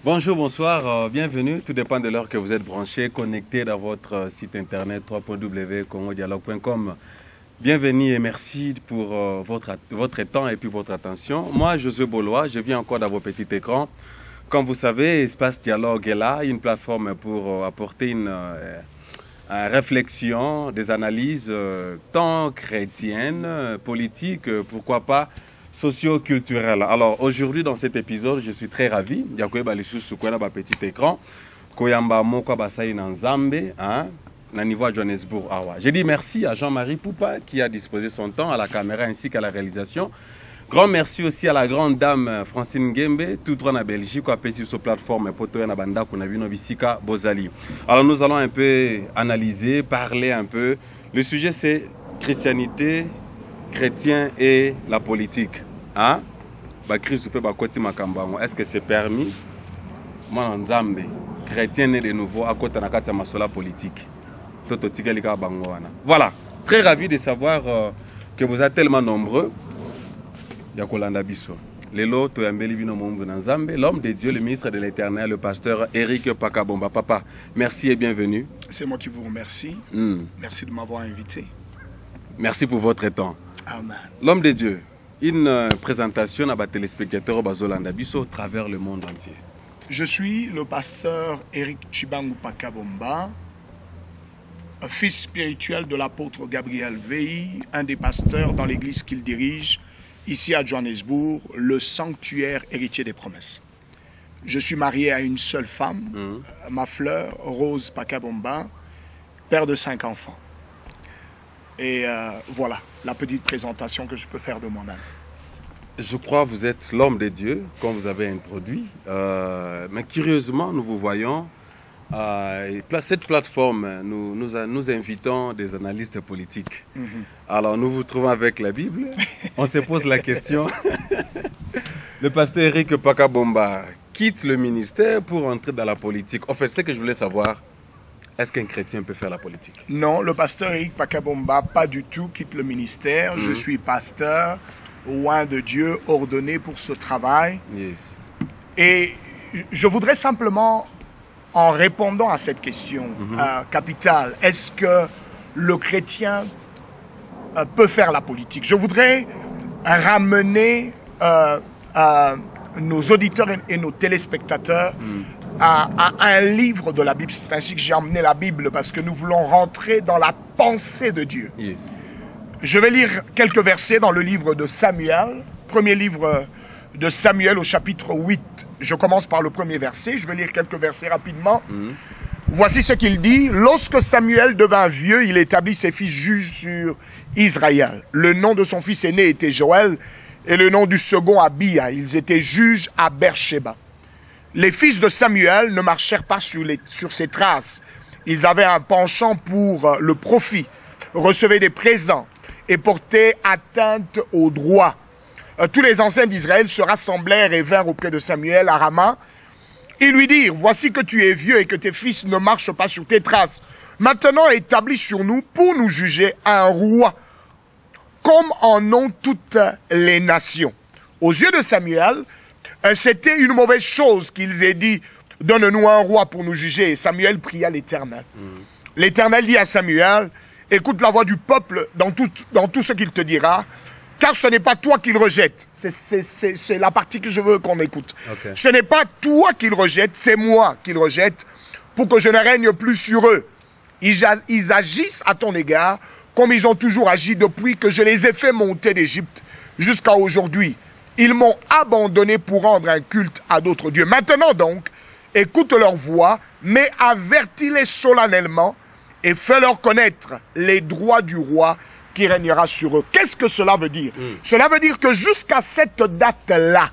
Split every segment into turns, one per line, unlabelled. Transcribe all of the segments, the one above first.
Bonjour, bonsoir, bienvenue. Tout dépend de l'heure que vous êtes branché, connecté dans votre site internet www.congodialogue.com. Bienvenue et merci pour votre temps et puis votre attention. Moi, Josué Bolois, je viens encore dans vos petits écrans. Comme vous savez, Espace Dialogue est là, une plateforme pour apporter une réflexion, des analyses tant chrétiennes, politiques, pourquoi pas socio-culturelles. Alors aujourd'hui dans cet épisode, je suis très ravi. Yakoyeba lisusu kwa na petit écran. Koyamba moko basai na Nzambe, hein, na niveau à Johannesburg. Je dis merci à Jean-Marie Poupa qui a disposé son temps à la caméra ainsi qu'à la réalisation. Grand merci aussi à la grande dame Francine Gembe, tout droit en Belgique, qui a payé sur cette plateforme Poto na Banda Kunavino Bisika Bozali. Alors nous allons un peu analyser, parler un peu. Le sujet c'est christianité, chrétien et la politique. Hein? Est-ce que c'est permis? Moi, Nzambe, chrétien né de nouveau, à côté de la masola politique. Voilà, très ravi de savoir que vous êtes tellement nombreux. L'homme de Dieu, le ministre de l'Éternel, le pasteur Eric Pakabomba. Papa, merci et bienvenue.
C'est moi qui vous remercie. Merci de m'avoir invité.
Merci pour votre temps.
Amen.
L'homme de Dieu, une présentation à les téléspectateurs Bazolanda Biso à travers le monde entier.
Je suis le pasteur Eric Chibangu Pakabomba, fils spirituel de l'apôtre Gabriel Vei, un des pasteurs dans l'église qu'il dirige ici à Johannesburg, le sanctuaire héritier des promesses. Je suis marié à une seule femme, ma fleur, Rose Pakabomba, père de 5 enfants. Et voilà la petite présentation que je peux faire de moi-même.
Je crois que vous êtes l'homme de Dieu, comme vous avez introduit. Mais curieusement, nous vous voyons. Cette plateforme, nous invitons des analystes politiques. Alors, nous vous trouvons avec la Bible. On se pose la question. Le pasteur Eric Pakabomba quitte le ministère pour entrer dans la politique. En fait, ce que je voulais savoir, est-ce qu'un chrétien peut faire la politique?
Non, le pasteur Eric Pakabomba, pas du tout, quitte le ministère. Je suis pasteur, loin de Dieu, ordonné pour ce travail.
Yes.
Et je voudrais simplement, en répondant à cette question capitale, est-ce que le chrétien peut faire la politique? Je voudrais ramener nos auditeurs et nos téléspectateurs à un livre de la Bible. C'est ainsi que j'ai emmené la Bible, parce que nous voulons rentrer dans la pensée de Dieu.
Yes.
Je vais lire quelques versets dans le livre de Samuel, premier livre de Samuel au chapitre 8. Je commence par le premier verset, je vais lire quelques versets rapidement. Voici ce qu'il dit. Lorsque Samuel devint vieux, il établit ses fils juges sur Israël. Le nom de son fils aîné était Joël et le nom du second Abia. Ils étaient juges à Beersheba. Les fils de Samuel ne marchèrent pas sur ses traces. Ils avaient un penchant pour le profit, recevaient des présents et portaient atteinte au droit. Tous les anciens d'Israël se rassemblèrent et vinrent auprès de Samuel à Rama. Ils lui dirent, voici que tu es vieux et que tes fils ne marchent pas sur tes traces. Maintenant établis sur nous pour nous juger un roi, comme en ont toutes les nations. Aux yeux de Samuel, c'était une mauvaise chose qu'ils aient dit, donne-nous un roi pour nous juger. Et Samuel pria l'Éternel. L'Éternel dit à Samuel, écoute la voix du peuple dans tout ce qu'il te dira, car ce n'est pas toi qu'il rejette. C'est la partie que je veux qu'on écoute.
Okay.
Ce n'est pas toi qu'il rejette, c'est moi qu'il rejette, pour que je ne règne plus sur eux. Ils agissent à ton égard comme ils ont toujours agi depuis que je les ai fait monter d'Égypte jusqu'à aujourd'hui. Ils m'ont abandonné pour rendre un culte à d'autres dieux. Maintenant donc, écoute leur voix, mais avertis-les solennellement et fais-leur connaître les droits du roi qui régnera sur eux. Qu'est-ce que cela veut dire? Cela veut dire que jusqu'à cette date-là,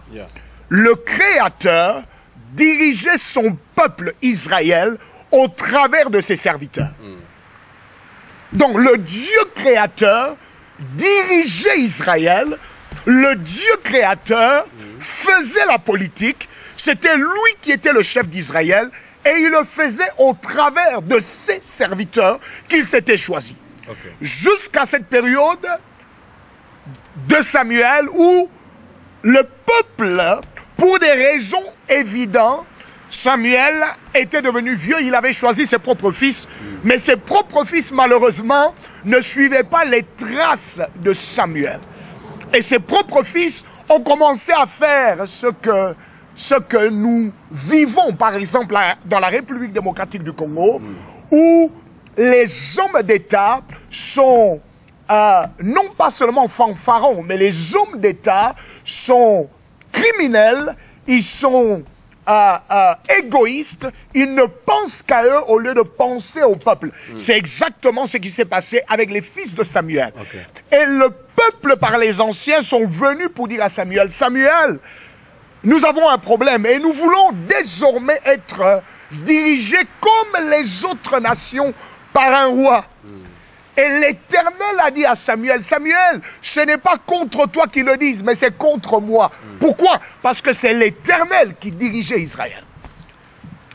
le Créateur dirigeait son peuple Israël au travers de ses serviteurs. Donc le Dieu créateur dirigeait Israël, le Dieu créateur faisait la politique, c'était lui qui était le chef d'Israël, et il le faisait au travers de ses serviteurs qu'il s'était choisis. Jusqu'à cette période de Samuel où le peuple, pour des raisons évidentes, Samuel était devenu vieux, il avait choisi ses propres fils, mais ses propres fils, malheureusement, ne suivaient pas les traces de Samuel. Et ses propres fils ont commencé à faire ce que nous vivons, par exemple, dans la République démocratique du Congo, où les hommes d'État sont non pas seulement fanfarons, mais les hommes d'État sont criminels, ils sont égoïstes, ils ne pensent qu'à eux au lieu de penser au peuple. C'est exactement ce qui s'est passé avec les fils de Samuel. Et le peuple, par les anciens, sont venus pour dire à Samuel, Samuel, nous avons un problème et nous voulons désormais être dirigés comme les autres nations par un roi. Et l'Éternel a dit à Samuel, Samuel, ce n'est pas contre toi qu'ils le disent, mais c'est contre moi. Pourquoi? Parce que c'est l'Éternel qui dirigeait Israël.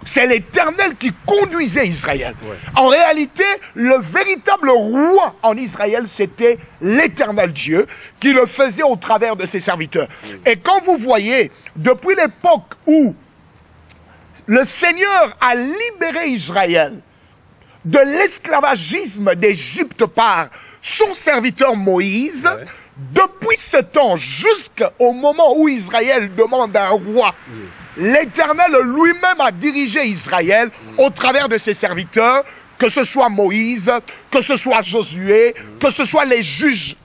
C'est l'Éternel qui conduisait Israël. En réalité, le véritable roi en Israël, c'était l'Éternel Dieu qui le faisait au travers de ses serviteurs. Et quand vous voyez, depuis l'époque où le Seigneur a libéré Israël de l'esclavagisme d'Égypte par son serviteur Moïse, depuis ce temps jusqu'au moment où Israël demande un roi, l'Éternel lui-même a dirigé Israël au travers de ses serviteurs, que ce soit Moïse, que ce soit Josué, que ce soit les juges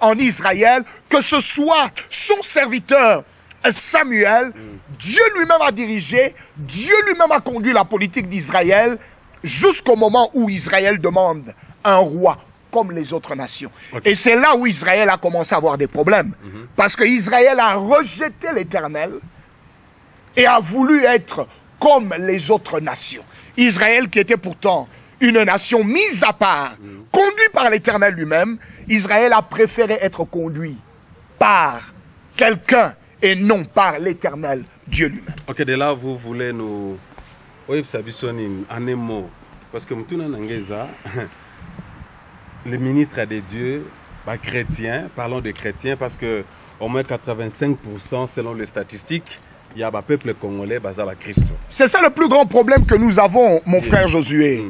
en Israël, que ce soit son serviteur Samuel. Dieu lui-même a dirigé, Dieu lui-même a conduit la politique d'Israël jusqu'au moment où Israël demande un roi comme les autres nations. Et c'est là où Israël a commencé à avoir des problèmes. Parce que Israël a rejeté l'Éternel et a voulu être comme les autres nations. Israël qui était pourtant une nation mise à part, conduite par l'Éternel lui-même, Israël a préféré être conduit par quelqu'un et non par l'Éternel Dieu lui-même.
Ok, de là vous voulez nous... Oui, en un mot, parce que le ministre des dieux, chrétien, parlons de chrétiens, parce que au moins 85% selon les statistiques, il y a un peuple congolais basé à Christ.
C'est ça le plus grand problème que nous avons, mon frère Josué.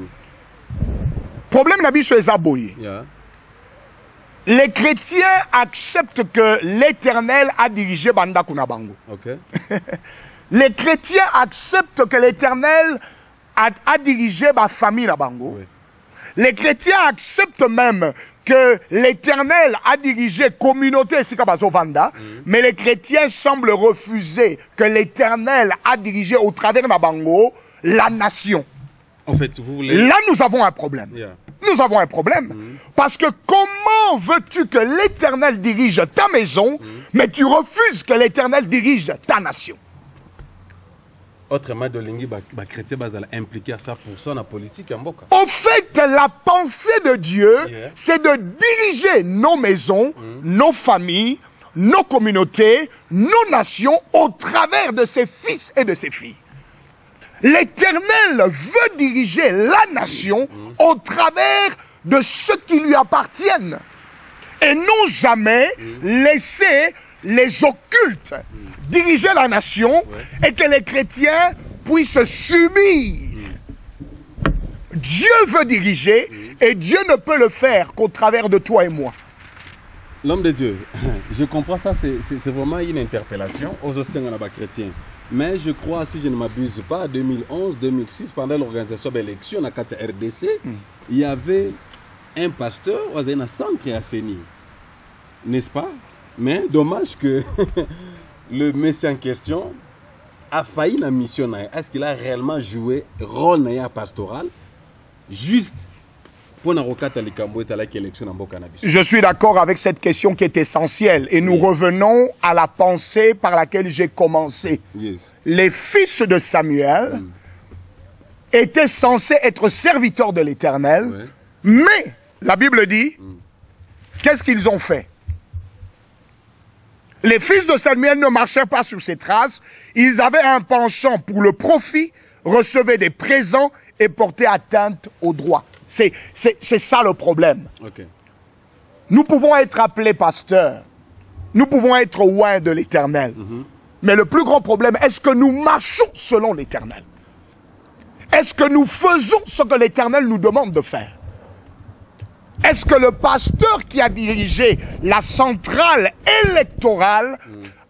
Problème n'a sur les aboyés. Les chrétiens acceptent que l'Éternel a dirigé Banda Kunabango. Les chrétiens acceptent que l'Éternel a dirigé ma famille à Bango. Les chrétiens acceptent même que l'Éternel a dirigé la communauté Sikabazovanda, mais les chrétiens semblent refuser que l'Éternel a dirigé au travers de Bango la nation.
En fait, vous voulez...
Là, nous avons un problème. Nous avons un problème. Parce que comment veux-tu que l'Éternel dirige ta maison, mais tu refuses que l'Éternel dirige ta nation?
Autrement, de l'ingé, les chrétiens sont impliqués à 100% dans la politique.
Au fait, la pensée de Dieu, c'est de diriger nos maisons, nos familles, nos communautés, nos nations au travers de ses fils et de ses filles. L'Éternel veut diriger la nation au travers de ceux qui lui appartiennent. Et non jamais laisser les occultes diriger la nation et que les chrétiens puissent subir. Dieu veut diriger et Dieu ne peut le faire qu'au travers de toi et moi.
L'homme de Dieu, je comprends ça, c'est vraiment une interpellation aux chrétiens. Mais je crois, si je ne m'abuse pas, en 2011-2006, pendant l'organisation de l'élection à la RDC, il y avait un pasteur au centre à Séni. N'est-ce pas? Mais dommage que le monsieur en question a failli la mission. Est-ce qu'il a réellement joué rôle pastoral juste pour l'élection?
Je suis d'accord avec cette question qui est essentielle et nous revenons à la pensée par laquelle j'ai commencé. Les fils de Samuel étaient censés être serviteurs de l'Éternel, mais la Bible dit, qu'est-ce qu'ils ont fait? Les fils de Samuel ne marchaient pas sur ses traces. Ils avaient un penchant pour le profit, recevaient des présents et portaient atteinte au droit. C'est ça le problème. Nous pouvons être appelés pasteurs. Nous pouvons être oints de l'Éternel. Mais le plus grand problème, est-ce que nous marchons selon l'Éternel? Est-ce que nous faisons ce que l'Éternel nous demande de faire? Est-ce que le pasteur qui a dirigé la centrale électorale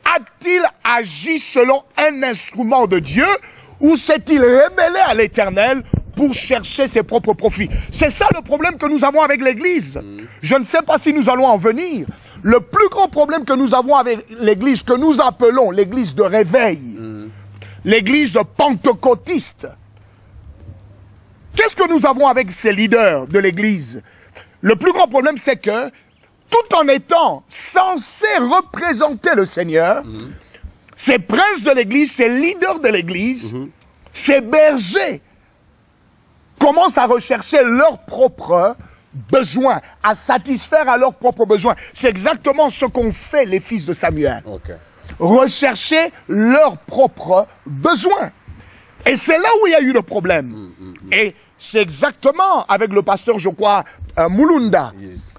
a-t-il agi selon un instrument de Dieu ou s'est-il rebellé à l'Éternel pour chercher ses propres profits? C'est ça le problème que nous avons avec l'Église. Je ne sais pas si nous allons en venir. Le plus grand problème que nous avons avec l'Église, que nous appelons l'Église de réveil, l'Église pentecôtiste, qu'est-ce que nous avons avec ces leaders de l'Église? Le plus grand problème, c'est que, tout en étant censés représenter le Seigneur, ces princes de l'Église, ces leaders de l'Église, ces bergers, commencent à rechercher leurs propres besoins, à satisfaire à leurs propres besoins. C'est exactement ce qu'ont fait les fils de Samuel. Rechercher leurs propres besoins. Et c'est là où il y a eu le problème. Et c'est exactement avec le pasteur, je crois, Mulunda,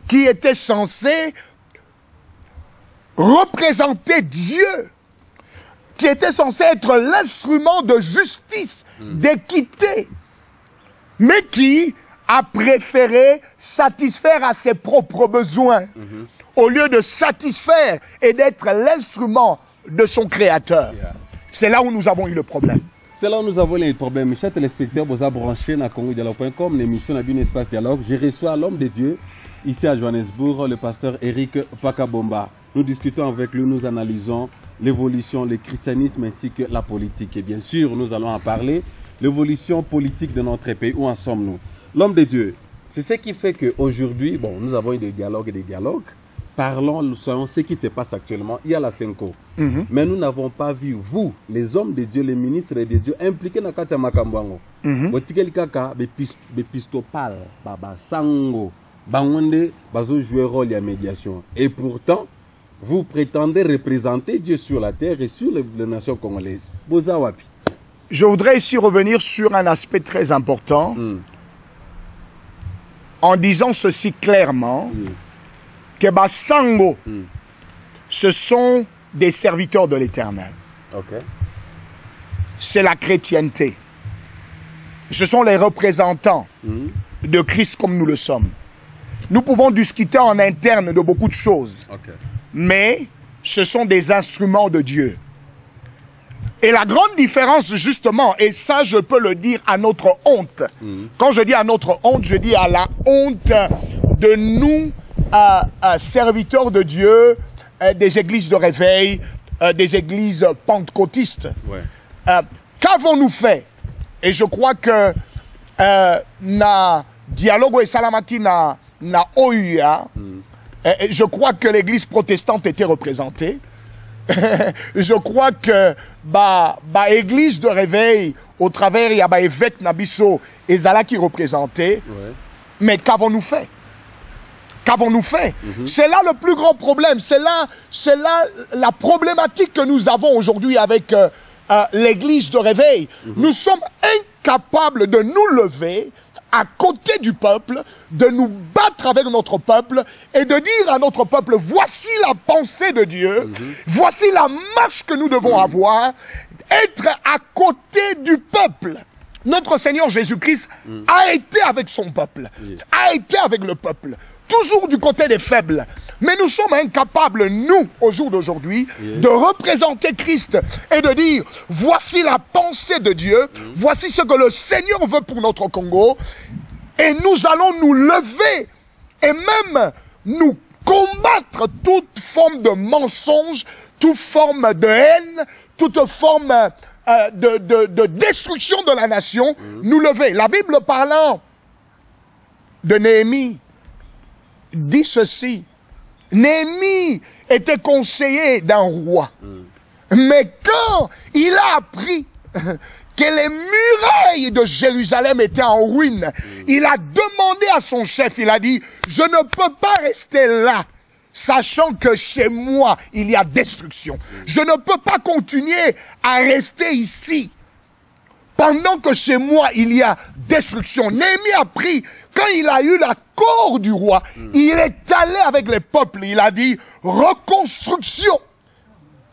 qui était censé représenter Dieu, qui était censé être l'instrument de justice, d'équité, mais qui a préféré satisfaire à ses propres besoins, au lieu de satisfaire et d'être l'instrument de son Créateur. C'est là où nous avons eu le problème.
C'est là où nous avons les problèmes. Chers téléspectateurs, vous avez branché dans congodialogue.com, l'émission n'a bien espace dialogue. Je reçois l'homme de Dieu, ici à Johannesburg, le pasteur Eric Pakabomba. Nous discutons avec lui, nous analysons l'évolution, le christianisme ainsi que la politique. Et bien sûr, nous allons en parler, l'évolution politique de notre pays. Où en sommes-nous? L'homme de Dieu, c'est ce qui fait qu'aujourd'hui, bon, nous avons eu des dialogues et des dialogues. Parlons, nous savons ce qui se passe actuellement. Il y a la Senko. Mais nous n'avons pas vu, vous, les hommes de Dieu, les ministres de Dieu, impliqués dans Katia Makambwango. Botikeli kaka, bepistopal, baba sango, bangonde, bazo jouer rôle à médiation. Et pourtant, vous prétendez représenter Dieu sur la terre et sur les nations congolaises. Bozawapi.
Je voudrais ici revenir sur un aspect très important, en disant ceci clairement. Que Basango, ce sont des serviteurs de l'Éternel. C'est la chrétienté. Ce sont les représentants de Christ comme nous le sommes. Nous pouvons discuter en interne de beaucoup de choses, mais ce sont des instruments de Dieu. Et la grande différence, justement, et ça je peux le dire à notre honte, quand je dis à notre honte, je dis à la honte de nous, serviteurs de Dieu, des églises de réveil, des églises pentecôtistes. Qu'avons-nous fait? Et je crois que na dialogue et salamaki na OUA, je crois que l'église protestante était représentée. Je crois que église de réveil au travers il y a évêque Nabiso et Zala qui représentait. Mais qu'avons-nous fait? Qu'avons-nous fait? C'est là le plus grand problème. C'est là la problématique que nous avons aujourd'hui avec l'église de réveil. Nous sommes incapables de nous lever à côté du peuple, de nous battre avec notre peuple et de dire à notre peuple, voici la pensée de Dieu, voici la marche que nous devons avoir, être à côté du peuple. Notre Seigneur Jésus-Christ a été avec son peuple, a été avec le peuple, toujours du côté des faibles. Mais nous sommes incapables, nous, au jour d'aujourd'hui, de représenter Christ et de dire, voici la pensée de Dieu, voici ce que le Seigneur veut pour notre Congo, et nous allons nous lever et même nous combattre toute forme de mensonge, toute forme de haine, toute forme de destruction de la nation, nous lever. La Bible parlant de Néhémie dit ceci. Néhémie était conseiller d'un roi. Mais quand il a appris que les murailles de Jérusalem étaient en ruine, il a demandé à son chef, il a dit, je ne peux pas rester là, sachant que chez moi, il y a destruction. Je ne peux pas continuer à rester ici, pendant que chez moi, il y a destruction. Néhémie a pris, quand il a eu l'accord du roi, il est allé avec les peuples, il a dit, reconstruction.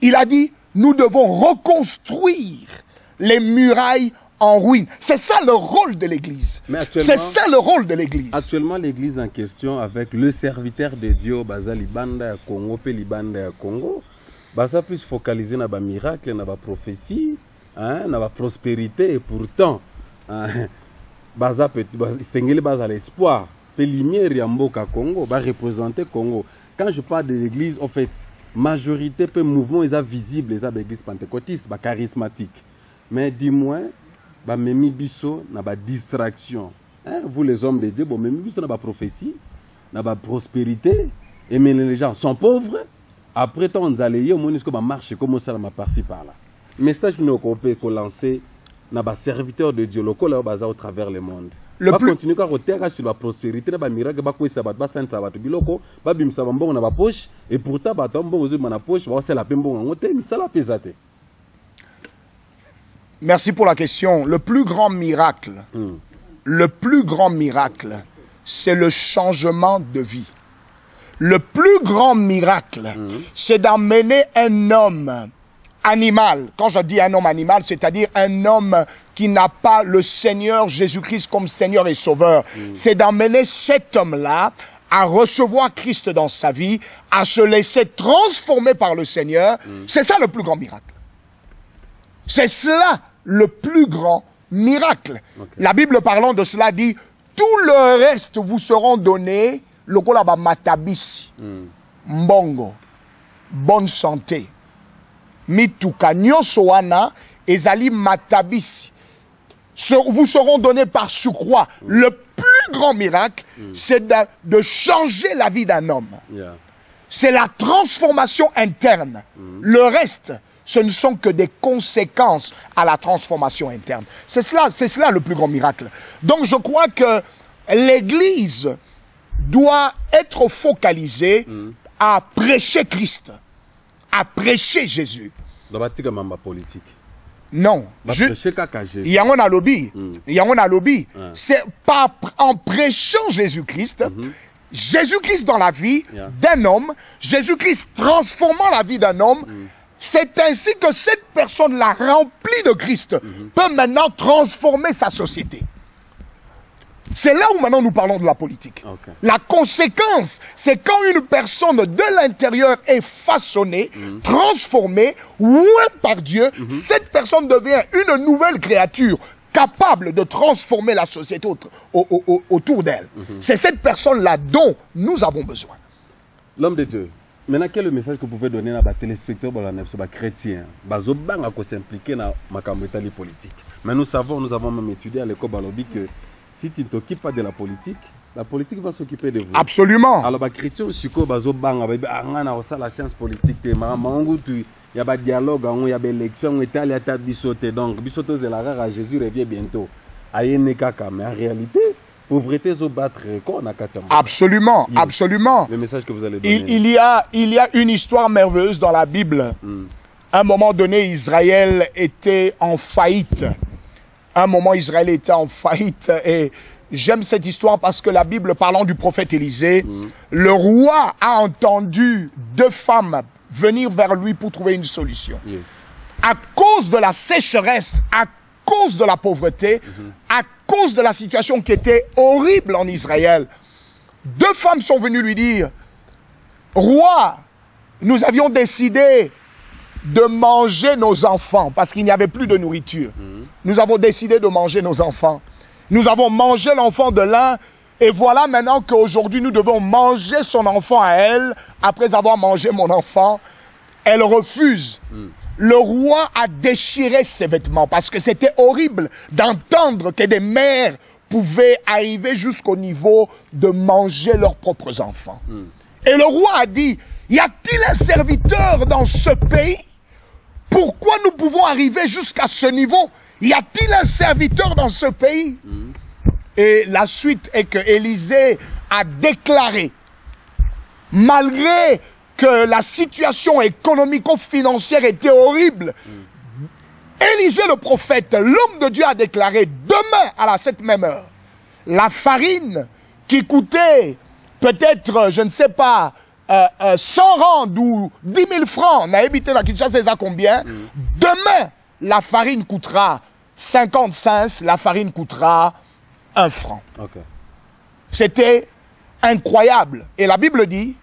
Il a dit, nous devons reconstruire les murailles en ruine. C'est ça le rôle de l'Église. C'est ça le rôle de l'Église.
Actuellement, l'Église en question, avec le serviteur de Dieu, Baza Libanda ya Congo, pe Libanda ya Congo, Baza plus focalisé na ba miracle, na ba prophétie, hein, na ba prospérité, et pourtant, hein, Baza Sengeli Baza l'espoir, pe lumière ya mboka Congo, ba représenter Congo. Quand je parle de l'Église, en fait, majorité pe mouvement ils visible, ils l'Église pentecôtiste, ba charismatique. Mais dis-moi, bah memi biso na ba distraction, hein? Vous les hommes de Dieu, bon memi biso na ba prophétie, na ba prospérité, et mais les gens sont pauvres. Après tant d'aller au monisco ba marche comme ça ma par-ci par-là. Message nous qu'on peut lancer na ba serviteur de Dieu local là baza au travers le monde. Va continuer à terre sur la prospérité na ba miracle ba ko sabat ba saint sabat biloko ba bimsa ba mbongo na ba poche et pourtant ba tambongo zo na poche ba c'est la pembongo ngote misala pesate.
Merci pour la question. Le plus grand miracle, c'est le changement de vie. Le plus grand miracle, c'est d'emmener un homme animal. Quand je dis un homme animal, c'est-à-dire un homme qui n'a pas le Seigneur Jésus-Christ comme Seigneur et Sauveur. C'est d'emmener cet homme-là à recevoir Christ dans sa vie, à se laisser transformer par le Seigneur. C'est ça le plus grand miracle. C'est cela le plus grand miracle. Okay. La Bible parlant de cela dit, tout le reste vous seront donnés, lokola ba matabisi, mbongo, bonne santé, mituka nyonso wana ezali matabisi, vous seront donnés par surcroît. Le plus grand miracle, c'est de changer la vie d'un homme. C'est la transformation interne. Le reste, ce ne sont que des conséquences à la transformation interne. C'est cela le plus grand miracle. Donc je crois que l'Église doit être focalisée à prêcher Christ, à prêcher Jésus.
Politique.
Non. Il y a un lobby. C'est pas en prêchant Jésus-Christ. Jésus-Christ dans la vie d'un homme, Jésus-Christ transformant la vie d'un homme. C'est ainsi que cette personne-là, remplie de Christ, peut maintenant transformer sa société. C'est là où maintenant nous parlons de la politique. Okay. La conséquence, c'est quand une personne de l'intérieur est façonnée, transformée, ouïe par Dieu, cette personne devient une nouvelle créature capable de transformer la société autour d'elle. C'est cette personne-là dont nous avons besoin.
L'homme de Dieu. Maintenant, quel est le message que vous pouvez donner à les téléspectateurs, les chrétiens, qui s'impliquent dans la politique? Mais nous avons même étudié à l'école Balobi que si tu ne t'occupes pas de la politique va s'occuper de vous.
Absolument.
Alors, les chrétiens, la science politique, il y a des dialogues, il y a des élections, il y a des bisotés. Donc, bisotés, c'est la rare à Jésus revient bientôt. Mais en réalité, pauvreté se battre quoi on a
absolument, absolument.
Le message que vous allez donner.
Il y a une histoire merveilleuse dans la Bible. À un moment donné, Israël était en faillite. Et j'aime cette histoire parce que la Bible parlant du prophète Élisée, le roi a entendu deux femmes venir vers lui pour trouver une solution.
Yes.
À cause de la sécheresse, à cause de la pauvreté, à cause de la situation qui était horrible en Israël, deux femmes sont venues lui dire, roi, nous avions décidé de manger nos enfants parce qu'il n'y avait plus de nourriture. Nous avons décidé de manger nos enfants. Nous avons mangé l'enfant de l'un et voilà maintenant qu'aujourd'hui nous devons manger son enfant à elle après avoir mangé mon enfant. Elle refuse. Le roi a déchiré ses vêtements parce que c'était horrible d'entendre que des mères pouvaient arriver jusqu'au niveau de manger leurs propres enfants. Et le roi a dit, y a-t-il un serviteur dans ce pays? Pourquoi nous pouvons arriver jusqu'à ce niveau? Y a-t-il un serviteur dans ce pays? Et la suite est que Élisée a déclaré, malgré que la situation économico-financière était horrible, Élisée le prophète, l'homme de Dieu a déclaré, demain à cette même heure, la farine qui coûtait peut-être, je ne sais pas, 100 rand ou 10 000 francs, n'a habité la Kinshasa, c'est à combien? Demain, la farine coûtera 50 cents, la farine coûtera 1 franc.
Okay.
C'était incroyable. Et la Bible dit,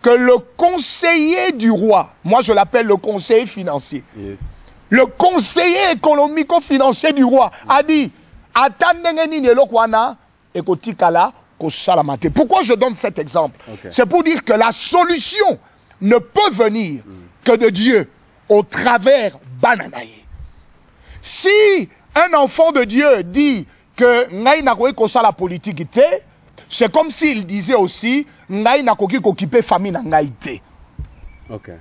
que le conseiller du roi, moi je l'appelle le conseiller financier,
Yes.
le conseiller économico-financier du roi a dit, pourquoi je donne cet exemple?
Okay.
C'est pour dire que la solution ne peut venir que de Dieu au travers Bananaye. Si un enfant de Dieu dit que ngai na kosa la politique était, c'est comme s'il disait aussi ngai na koki kokipe famille na ngai te.
Okay.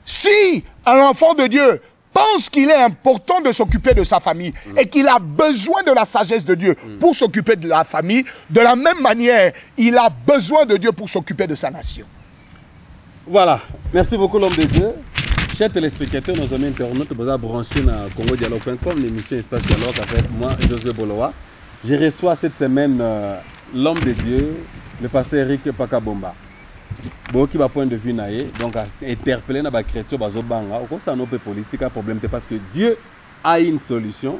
Si un enfant de Dieu pense qu'il est important de s'occuper de sa famille et qu'il a besoin de la sagesse de Dieu pour s'occuper de la famille, de la même manière, il a besoin de Dieu pour s'occuper de sa nation.
Voilà. Merci beaucoup l'homme de Dieu. Chers téléspectateurs, nos amis internautes, vous avez branché dans congodialogue.com, l'émission Espace Dialogue avec moi, Josué Bolowa. Je reçois cette semaine l'homme de Dieu, le pasteur Eric Pakabomba. Boki ba point de vue naé, donc interpellé na ba chrétien bazobanga, au ça no politique problème parce que Dieu a une solution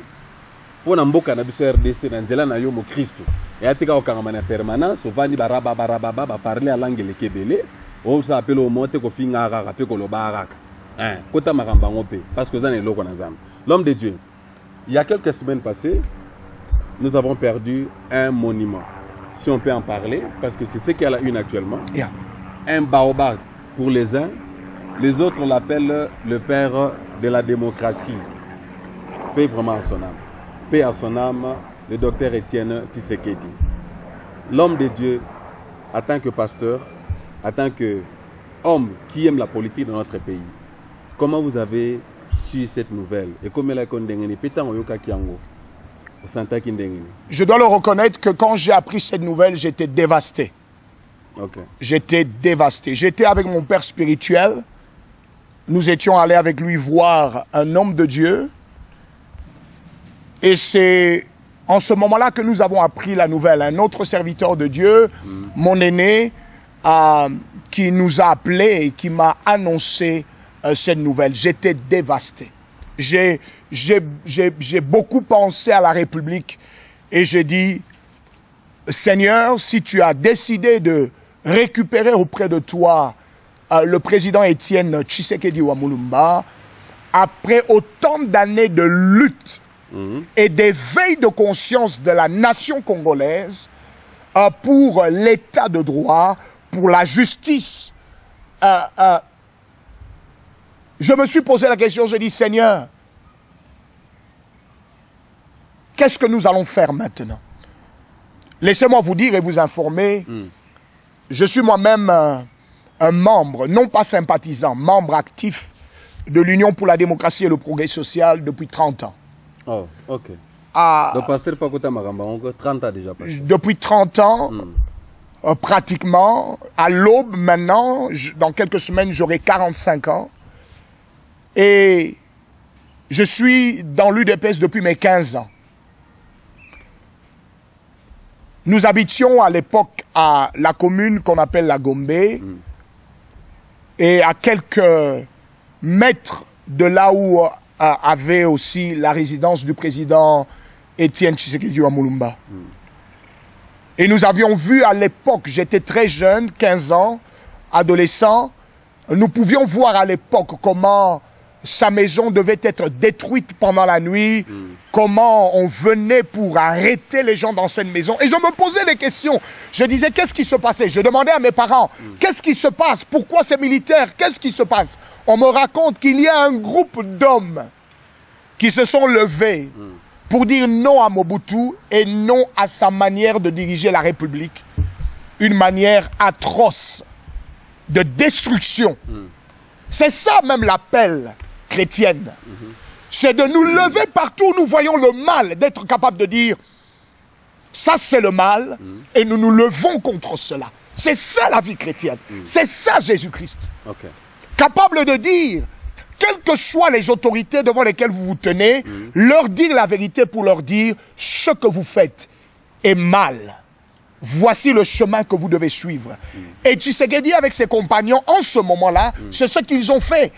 pour na mboka na biso RDC na nzela na yo mo Christ. Et atika okanga na permanence, ovandi baraba ba parler à langue le kebele, o ça appelle au monte ko finga raka pe ko loba raka. Kota maramba ngope parce que ça est loko na zam. L'homme de Dieu. Il y a quelques semaines passées, nous avons perdu un monument. Si on peut en parler, parce que c'est ce qu'il y a la une actuellement.
Yeah.
Un baobab pour les uns, les autres l'appellent le père de la démocratie. Paix vraiment à son âme. Paix à son âme, le docteur Étienne Tshisekedi. L'homme de Dieu, en tant que pasteur, en tant qu'homme qui aime la politique dans notre pays, comment vous avez su cette nouvelle? Et comment elle a condamné?
Je dois le reconnaître que quand j'ai appris cette nouvelle, j'étais dévasté.
Okay.
J'étais dévasté. J'étais avec mon père spirituel. Nous étions allés avec lui voir un homme de Dieu. Et c'est en ce moment-là que nous avons appris la nouvelle. Un autre serviteur de Dieu, mon aîné, qui nous a appelés et qui m'a annoncé cette nouvelle. J'étais dévasté. J'ai beaucoup pensé à la République et j'ai dit, Seigneur, si tu as décidé de récupérer auprès de toi le président Étienne Tshisekedi Wamulumba, après autant d'années de lutte et d'éveil de conscience de la nation congolaise pour l'état de droit, pour la justice, je me suis posé la question, j'ai dit, Seigneur, qu'est-ce que nous allons faire maintenant? Laissez-moi vous dire et vous informer, je suis moi-même un membre, non pas sympathisant, membre actif de l'Union pour la démocratie et le progrès social depuis 30 ans.
Oh, ok.
Donc,
pasteur Pakota Maramba, 30 ans déjà passé.
Depuis 30 ans, pratiquement, à l'aube maintenant, dans quelques semaines, j'aurai 45 ans. Et je suis dans l'UDPS depuis mes 15 ans. Nous habitions à l'époque à la commune qu'on appelle la Gombe. Et à quelques mètres de là où avait aussi la résidence du président Étienne Tshisekedi Wamulumba. Et nous avions vu à l'époque, j'étais très jeune, 15 ans, adolescent, nous pouvions voir à l'époque comment sa maison devait être détruite pendant la nuit, comment on venait pour arrêter les gens dans cette maison. Et je me posais des questions. Je disais, qu'est-ce qui se passait? Je demandais à mes parents, qu'est-ce qui se passe? Pourquoi ces militaires? Qu'est-ce qui se passe? On me raconte qu'il y a un groupe d'hommes qui se sont levés pour dire non à Mobutu et non à sa manière de diriger la République. Une manière atroce de destruction. C'est ça même l'appel chrétienne. C'est de nous lever partout où nous voyons le mal, d'être capable de dire ça c'est le mal et nous nous levons contre cela. C'est ça la vie chrétienne. C'est ça Jésus-Christ.
Okay.
Capable de dire, quelles que soient les autorités devant lesquelles vous vous tenez, leur dire la vérité pour leur dire ce que vous faites est mal. voici le chemin que vous devez suivre. Et Tshisekedi avec ses compagnons, en ce moment-là, c'est ce qu'ils ont fait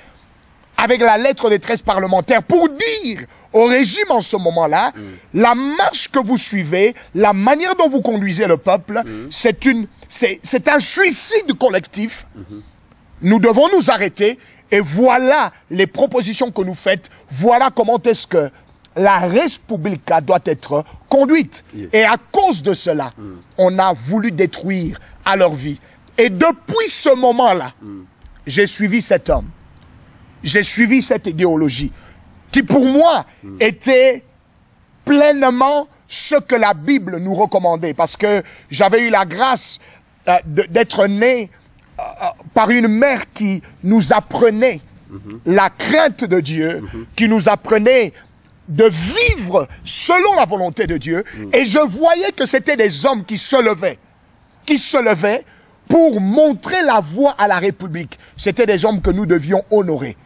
avec la lettre des 13 parlementaires pour dire au régime en ce moment-là, la marche que vous suivez, la manière dont vous conduisez le peuple, c'est un suicide collectif. Nous devons nous arrêter et voilà les propositions que nous faites, voilà comment est-ce que la Respublica doit être conduite. Et à cause de cela, on a voulu détruire à leur vie. Et depuis ce moment-là, j'ai suivi cet homme. J'ai suivi cette idéologie qui pour moi était pleinement ce que la Bible nous recommandait. Parce que j'avais eu la grâce d'être né par une mère qui nous apprenait la crainte de Dieu, qui nous apprenait de vivre selon la volonté de Dieu. Et je voyais que c'était des hommes qui se levaient pour montrer la voie à la République. C'était des hommes que nous devions honorer.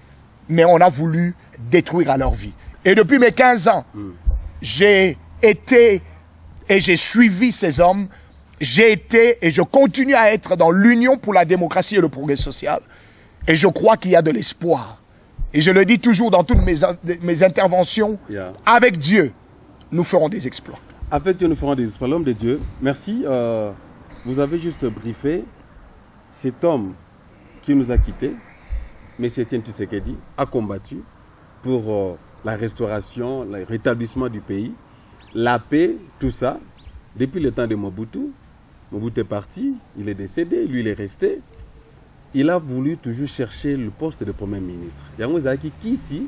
Mais on a voulu détruire à leur vie. Et depuis mes 15 ans, j'ai été et j'ai suivi ces hommes. J'ai été et je continue à être dans l'Union pour la démocratie et le progrès social. Et je crois qu'il y a de l'espoir. Et je le dis toujours dans toutes mes interventions, avec Dieu, nous ferons des exploits.
Avec Dieu, nous ferons des exploits. L'homme de Dieu, merci. Vous avez juste briefé cet homme qui nous a quittés, M. Etienne Tshisekedi, a combattu pour la restauration, le rétablissement du pays, la paix, tout ça, depuis le temps de Mobutu. Mobutu est parti, il est décédé, lui il est resté. Il a voulu toujours chercher le poste de Premier ministre. Il y a un qui ici,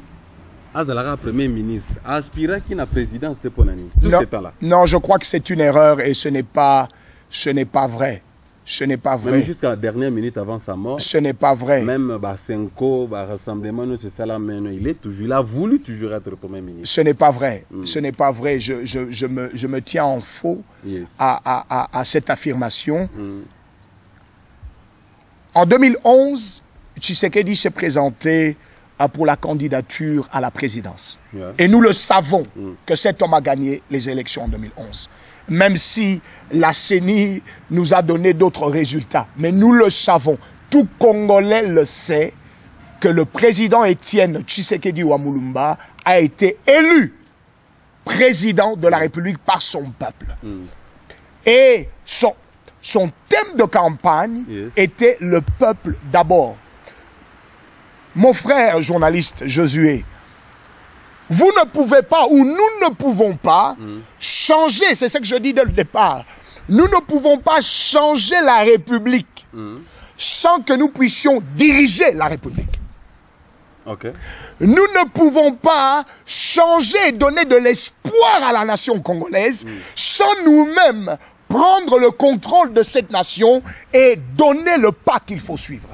Azalara Premier ministre, a aspiré à la présidence de Ponani, tout ce temps-là.
Non, je crois que c'est une erreur et ce n'est pas vrai. Ce n'est pas vrai.
Même jusqu'à la dernière minute avant sa mort.
Ce n'est pas vrai.
Même Senko, rassemblement, il a voulu toujours être Premier ministre.
Ce n'est pas vrai. Ce n'est pas vrai. Je me tiens en faux à cette affirmation. En 2011, Tshisekedi s'est présenté pour la candidature à la présidence. Et nous le savons que cet homme a gagné les élections en 2011. Même si la CENI nous a donné d'autres résultats. Mais nous le savons, tout Congolais le sait, que le président Etienne Tshisekedi Wamulumba a été élu président de la République par son peuple. Et son thème de campagne était le peuple d'abord. Mon frère journaliste Josué, vous ne pouvez pas, ou nous ne pouvons pas changer, c'est ce que je dis dès le départ, nous ne pouvons pas changer la République sans que nous puissions diriger la République. Nous ne pouvons pas changer et donner de l'espoir à la nation congolaise sans nous-mêmes prendre le contrôle de cette nation et donner le pas qu'il faut suivre.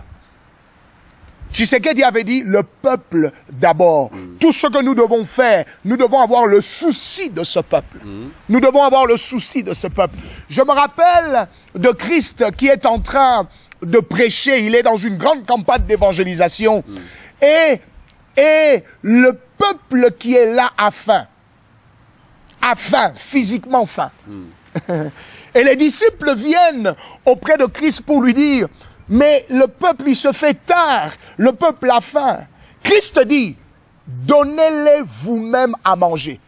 Tshisekedi avait dit le peuple d'abord. Tout ce que nous devons faire, nous devons avoir le souci de ce peuple. Nous devons avoir le souci de ce peuple. Je me rappelle de Christ qui est en train de prêcher. Il est dans une grande campagne d'évangélisation. Et le peuple qui est là a faim. A faim, physiquement faim. Et les disciples viennent auprès de Christ pour lui dire, mais le peuple, il se fait tard. Le peuple a faim. Christ dit, donnez-les vous-même à manger.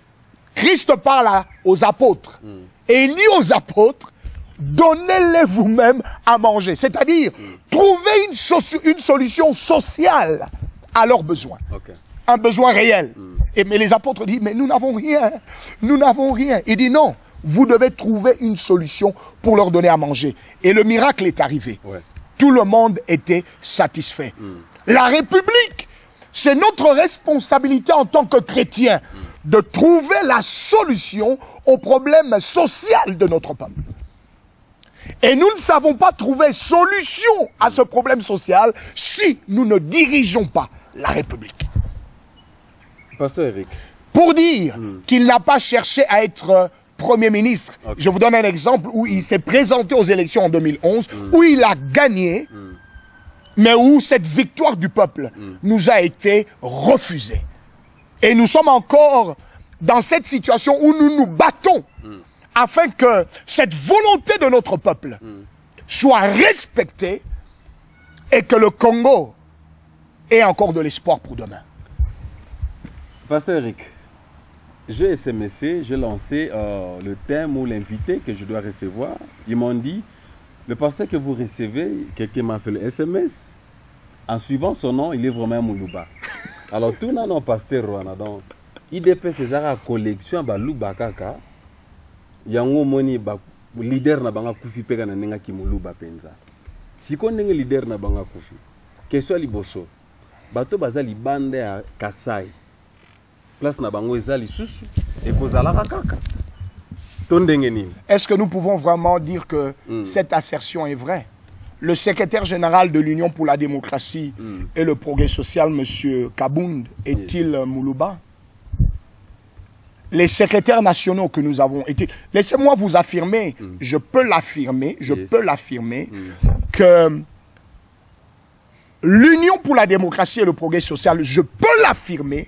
Christ parle aux apôtres. Et il dit aux apôtres, donnez-les vous-même à manger. C'est-à-dire, trouvez une solution sociale à leurs besoins. Un besoin réel. Mais les apôtres disent, mais nous n'avons rien. Nous n'avons rien. Il dit, non, vous devez trouver une solution pour leur donner à manger. Et le miracle est arrivé. Tout le monde était satisfait. La République, c'est notre responsabilité en tant que chrétiens de trouver la solution au problème social de notre peuple. Et nous ne savons pas trouver solution à ce problème social si nous ne dirigeons pas la République.
Pasteur Eric.
Pour dire qu'il n'a pas cherché à être Premier ministre. Je vous donne un exemple où il s'est présenté aux élections en 2011, où il a gagné, mais où cette victoire du peuple nous a été refusée. Et nous sommes encore dans cette situation où nous nous battons afin que cette volonté de notre peuple soit respectée et que le Congo ait encore de l'espoir pour demain.
Pasteur Eric, j'ai SMS, j'ai lancé le thème ou l'invité que je dois recevoir. Ils m'ont dit, le pasteur que vous recevez, quelqu'un m'a fait le SMS. En suivant son nom, il est vraiment Moulouba. Alors, tout le monde pasteur Rwanda. Donc, IDP, c'est la collection de Moulouba Kaka. Il y a un leader na banga kufi peka na nenga ki Moulouba penza. Si on est leader na banga kufi, que soit liboso, bato baza libande ya Kasai. Place na bango ezali susu et kozala kaka.
Est-ce que nous pouvons vraiment dire que cette assertion est vraie? Le secrétaire général de l'Union pour la démocratie et le progrès social, M. Kabound, est-il Moulouba? Les secrétaires nationaux que nous avons été... Laissez-moi vous affirmer, je peux l'affirmer, que l'Union pour la démocratie et le progrès social, je peux l'affirmer,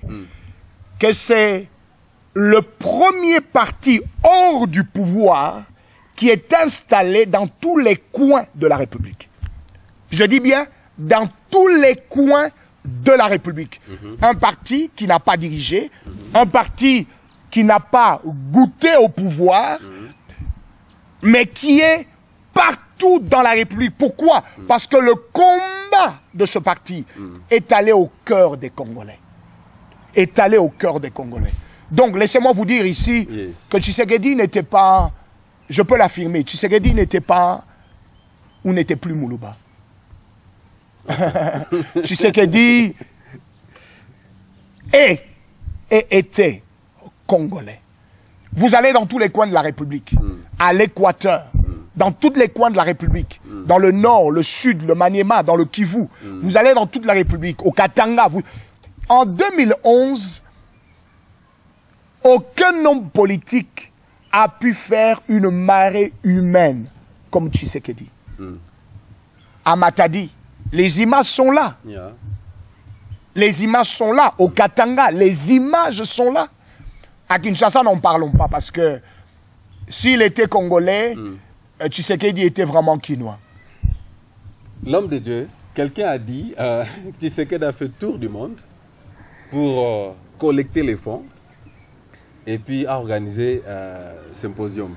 que c'est le premier parti hors du pouvoir qui est installé dans tous les coins de la République. Je dis bien, dans tous les coins de la République. Un parti qui n'a pas dirigé, un parti qui n'a pas goûté au pouvoir, mais qui est partout dans la République. Pourquoi? Parce que le combat de ce parti est allé au cœur des Congolais. Est allé au cœur des Congolais. Donc, laissez-moi vous dire ici que Tshisekedi n'était pas, je peux l'affirmer, Tshisekedi n'était pas ou n'était plus Moulouba. Tshisekedi était Congolais. Vous allez dans tous les coins de la République, à l'Équateur, dans tous les coins de la République, dans le nord, le sud, le Maniema, dans le Kivu, vous allez dans toute la République, au Katanga. En 2011, aucun homme politique a pu faire une marée humaine comme Tshisekedi. À Matadi, les images sont là. Les images sont là. Au Katanga, les images sont là. À Kinshasa, n'en parlons pas parce que s'il était congolais, Tshisekedi était vraiment quinois.
L'homme de Dieu, quelqu'un a dit Tshisekedi a fait le tour du monde pour collecter les fonds et puis a organisé symposium.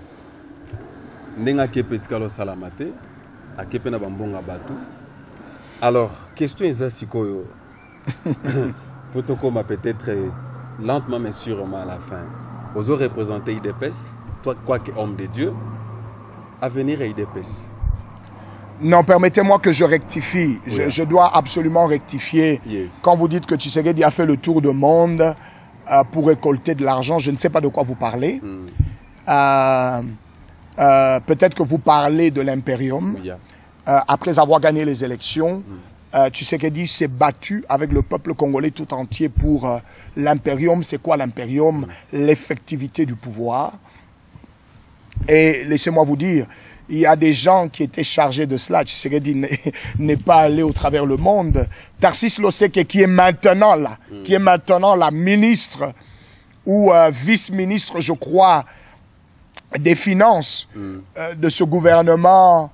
Nenga kepe tikalo salamate, a kepe na bambonga batu. Alors, question ezasikoyo. Protocole peut-être lentement mais sûrement à la fin. Vous aurez représenté IDPS, toi quoi que homme de Dieu, à venir à IDPS.
Non, permettez-moi que je rectifie. Je dois absolument rectifier. Quand vous dites que Tshisekedi a fait le tour du monde pour récolter de l'argent, je ne sais pas de quoi vous parlez. Peut-être que vous parlez de l'Imperium. Après avoir gagné les élections, Tshisekedi s'est battu avec le peuple congolais tout entier pour l'Imperium. C'est quoi l'Imperium? L'effectivité du pouvoir. Et laissez-moi vous dire, il y a des gens qui étaient chargés de cela. Tshisekedi n'est pas allé au travers le monde. Tarsis Loseke, qui est maintenant là, qui est maintenant la ministre ou vice-ministre, je crois, des finances de ce gouvernement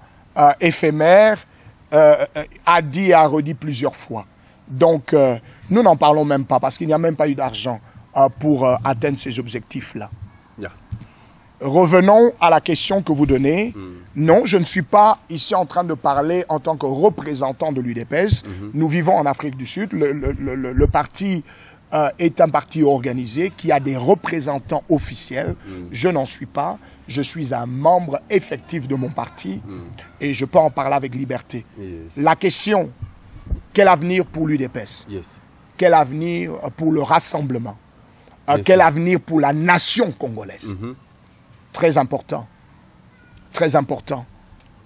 éphémère, a dit et a redit plusieurs fois. Donc, nous n'en parlons même pas parce qu'il n'y a même pas eu d'argent pour atteindre ces objectifs-là. Revenons à la question que vous donnez. Non, je ne suis pas ici en train de parler en tant que représentant de l'UDPS. Nous vivons en Afrique du Sud. Le parti est un parti organisé qui a des représentants officiels. Je n'en suis pas. Je suis un membre effectif de mon parti et je peux en parler avec liberté. La question, quel avenir pour l'UDPS? Quel avenir pour le rassemblement? Quel avenir pour la nation congolaise? Très important. Très important.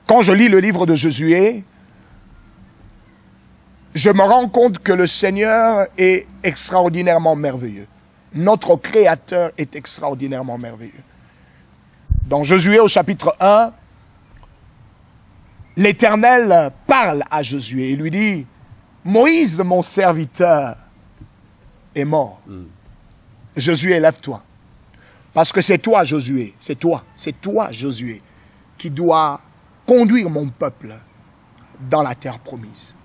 Quand je lis le livre de Josué, je me rends compte que le Seigneur est extraordinairement merveilleux. Notre Créateur est extraordinairement merveilleux. Dans Josué au chapitre 1, l'Éternel parle à Josué et lui dit, Moïse, mon serviteur, est mort. Josué, lève-toi. Parce que c'est toi, Josué, c'est toi, Josué, qui dois conduire mon peuple dans la terre promise.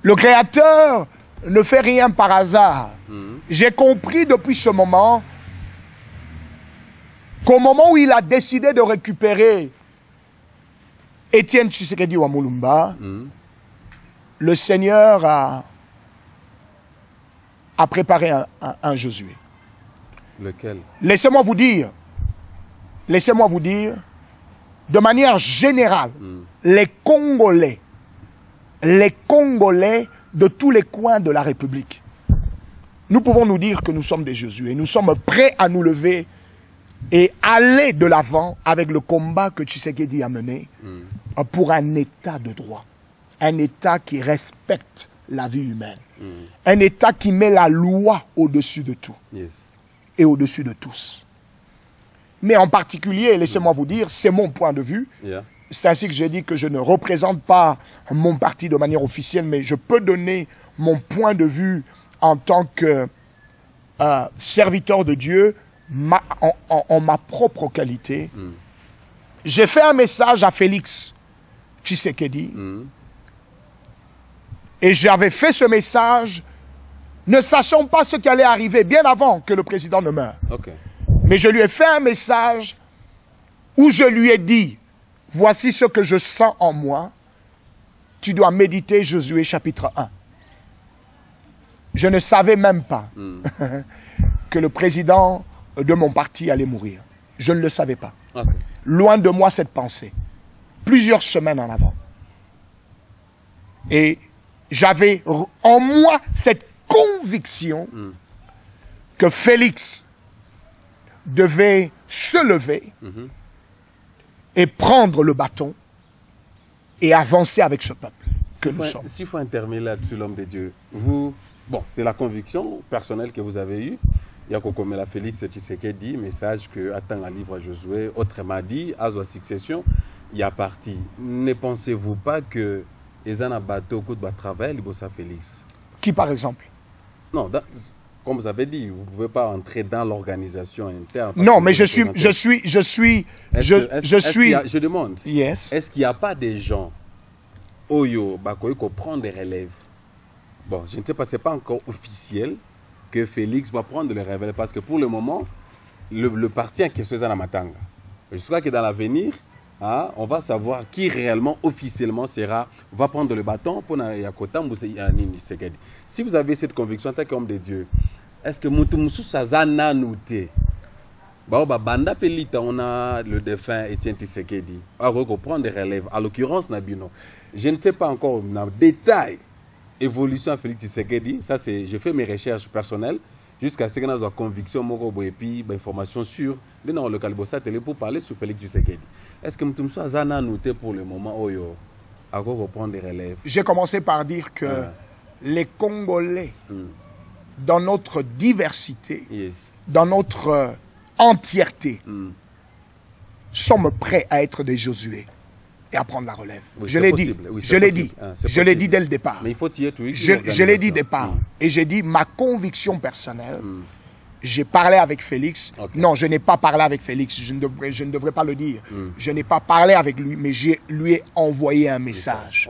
Le Créateur ne fait rien par hasard. J'ai compris depuis ce moment qu'au moment où il a décidé de récupérer Étienne Tshisekedi Wamulumba, le Seigneur a préparé un Josué.
Lequel?
Laissez-moi vous dire, de manière générale, les Congolais de tous les coins de la République, nous pouvons nous dire que nous sommes des Josué. Nous sommes prêts à nous lever et aller de l'avant avec le combat que Tshisekedi a mené pour un État de droit. Un État qui respecte la vie humaine. Un État qui met la loi au-dessus de tout. Et au-dessus de tous. Mais en particulier, laissez-moi vous dire, c'est mon point de vue. C'est ainsi que j'ai dit que je ne représente pas mon parti de manière officielle, mais je peux donner mon point de vue en tant que serviteur de Dieu, en ma propre qualité. J'ai fait un message à Félix Tshisekedi. Et j'avais fait ce message ne sachant pas ce qui allait arriver bien avant que le président ne meure. Mais je lui ai fait un message où je lui ai dit, voici ce que je sens en moi. Tu dois méditer Josué chapitre 1. Je ne savais même pas que le président de mon parti allait mourir. Je ne le savais pas. Loin de moi cette pensée. Plusieurs semaines en avant. Et j'avais en moi cette conviction que Félix devait se lever et prendre le bâton et avancer avec ce peuple que nous sommes.
S'il faut intervenir là-dessus, l'homme de Dieu, vous, bon, c'est la conviction personnelle que vous avez eue. Il y a comme la Félix Tshisekedi, message que attend un livre à Josué, autrement dit, à sa succession, il y a parti. Ne pensez-vous pas que les gens ont battu au coup de travail, les bossa Félix? Qui par exemple? Non, comme vous avez dit, vous ne pouvez pas entrer dans l'organisation interne.
Non, mais je
demande.
Yes.
Est-ce qu'il n'y a pas des gens Oyo Bakoy qui prennent des relèves? Bon, je ne sais pas, ce n'est pas encore officiel que Félix va prendre les relèves parce que pour le moment, le parti en question est à Matanga. Je crois que dans l'avenir, on va savoir qui réellement, officiellement, va prendre le bâton pour Yakota Nini Tshisekedi. Si vous avez cette conviction en tant qu'homme de Dieu, est-ce que Moutoumoussou Sazana Nouté, Banda Pelita, on a le défunt Étienne Tshisekedi, va reprendre des relèves, à l'occurrence Nabino. Je ne sais pas encore dans le détail évolution à Félix Tshisekedi, ça c'est, j'ai fait mes recherches personnelles, jusqu'à ce que nous ayons conviction, et puis information sûre, de notre local télé pour parler sur Félix Tshisekedi. Est-ce que Moutoumoussou Sazana Nouté pour le moment, à reprendre des relèves?
J'ai commencé par dire que les Congolais, dans notre diversité, dans notre entièreté, sommes prêts à être des Josué et à prendre la relève. Je l'ai dit, je l'ai dit dès le départ.
Mais il faut y être,
je l'ai dit départ. Et j'ai dit ma conviction personnelle. J'ai parlé avec Félix. Non, je n'ai pas parlé avec Félix. Je ne devrais pas le dire. Je n'ai pas parlé avec lui, mais je lui ai envoyé un message.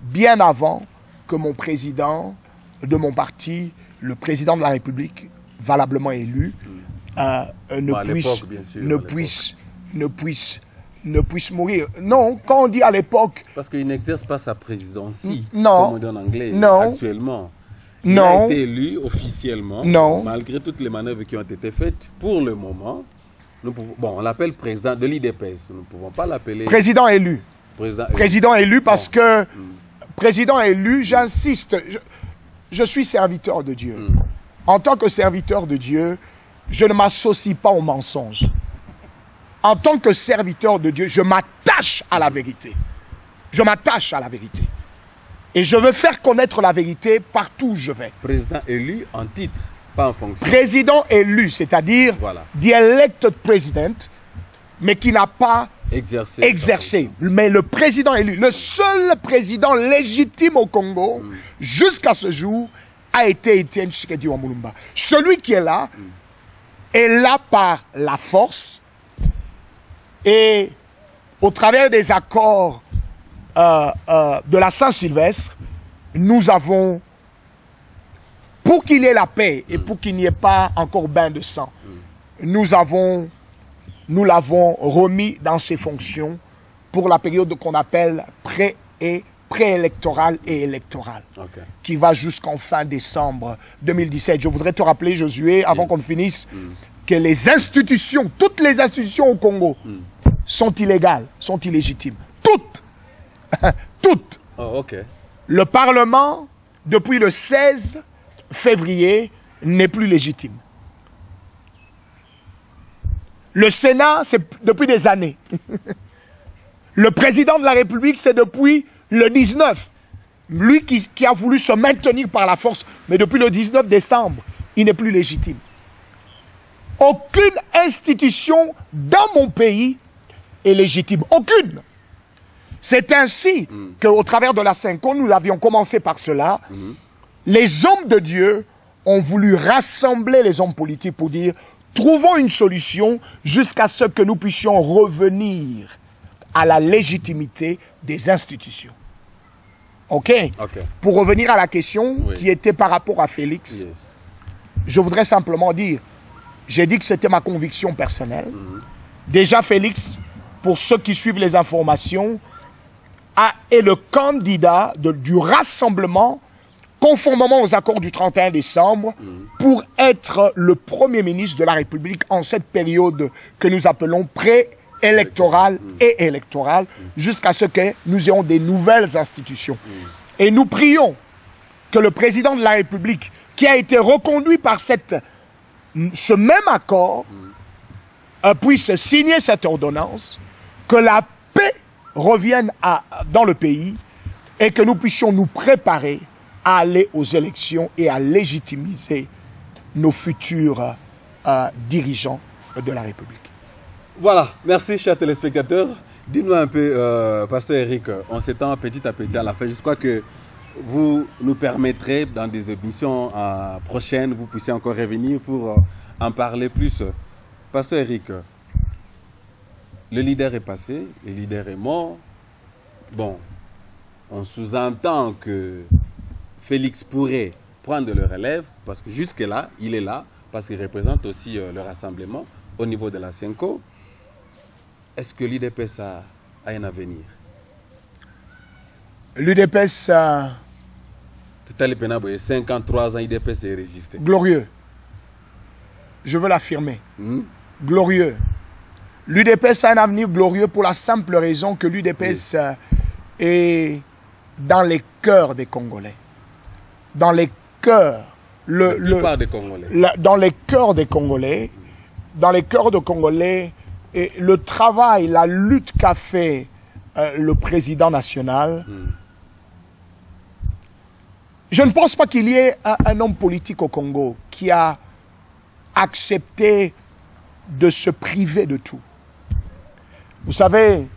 Bien avant que mon président de mon parti, le président de la République, valablement élu, ne puisse mourir. Non, quand on dit à l'époque...
Parce qu'il n'exerce pas sa présidence,
non,
comme on dit en anglais,
non,
actuellement.
Il
a été élu officiellement,
non,
malgré toutes les manœuvres qui ont été faites. Pour le moment, on l'appelle président de l'IDPS. Nous ne pouvons pas l'appeler...
Président élu. Président élu parce que... Président élu, j'insiste, je suis serviteur de Dieu. En tant que serviteur de Dieu, je ne m'associe pas aux mensonges. En tant que serviteur de Dieu, je m'attache à la vérité. Je m'attache à la vérité. Et je veux faire connaître la vérité partout où je vais.
Président élu en titre, pas en fonction.
Président élu, c'est-à-dire the elected president, mais qui n'a pas exercé. Mais le président élu, le seul président légitime au Congo, jusqu'à ce jour, a été Étienne Tshisekedi Wamulumba. Celui qui est là est là par la force et au travers des accords de la Saint-Sylvestre, nous avons, pour qu'il y ait la paix et pour qu'il n'y ait pas encore bain de sang, nous l'avons remis dans ses fonctions pour la période qu'on appelle préélectorale et électorale, qui va jusqu'en fin décembre 2017. Je voudrais te rappeler, Josué, avant qu'on finisse, que les institutions, toutes les institutions au Congo sont illégales, sont illégitimes. Toutes. Toutes. Le Parlement, depuis le 16 février, n'est plus légitime. Le Sénat, c'est depuis des années. Le président de la République, c'est depuis le 19. Lui qui a voulu se maintenir par la force, mais depuis le 19 décembre, il n'est plus légitime. Aucune institution dans mon pays est légitime. Aucune. C'est ainsi qu'au travers de la Synco, nous avions commencé par cela. Les hommes de Dieu ont voulu rassembler les hommes politiques pour dire trouvons une solution jusqu'à ce que nous puissions revenir à la légitimité des institutions. Ok. Pour revenir à la question qui était par rapport à Félix, je voudrais simplement dire, j'ai dit que c'était ma conviction personnelle. Déjà, Félix, pour ceux qui suivent les informations, est le candidat du rassemblement conformément aux accords du 31 décembre pour être le Premier ministre de la République en cette période que nous appelons préélectorale et électorale jusqu'à ce que nous ayons des nouvelles institutions. Et nous prions que le président de la République, qui a été reconduit par ce même accord, puisse signer cette ordonnance, que la paix revienne dans le pays et que nous puissions nous préparer à aller aux élections et à légitimiser nos futurs dirigeants de la République.
Voilà, merci chers téléspectateurs. Dis-nous un peu, Pasteur Eric, on s'étend petit à petit à la fin. Je crois que vous nous permettrez dans des émissions prochaines, vous puissiez encore revenir pour en parler plus. Pasteur Eric, le leader est passé, le leader est mort. Bon, on sous-entend que Félix pourrait prendre le relève, parce que jusque-là, il est là, parce qu'il représente aussi le rassemblement au niveau de la Synco. Est-ce que l'UDPS a un avenir?
L'UDPS a...
53 ans, l'UDPS est résisté.
Glorieux. Je veux l'affirmer. Glorieux. L'UDPS a un avenir glorieux pour la simple raison que l'UDPS est dans les cœurs des Congolais. Dans les cœurs.
Des Congolais.
Dans les cœurs des Congolais. Dans les cœurs des Congolais. Et le travail, la lutte qu'a fait le président national, je ne pense pas qu'il y ait un homme politique au Congo qui a accepté de se priver de tout. Vous savez,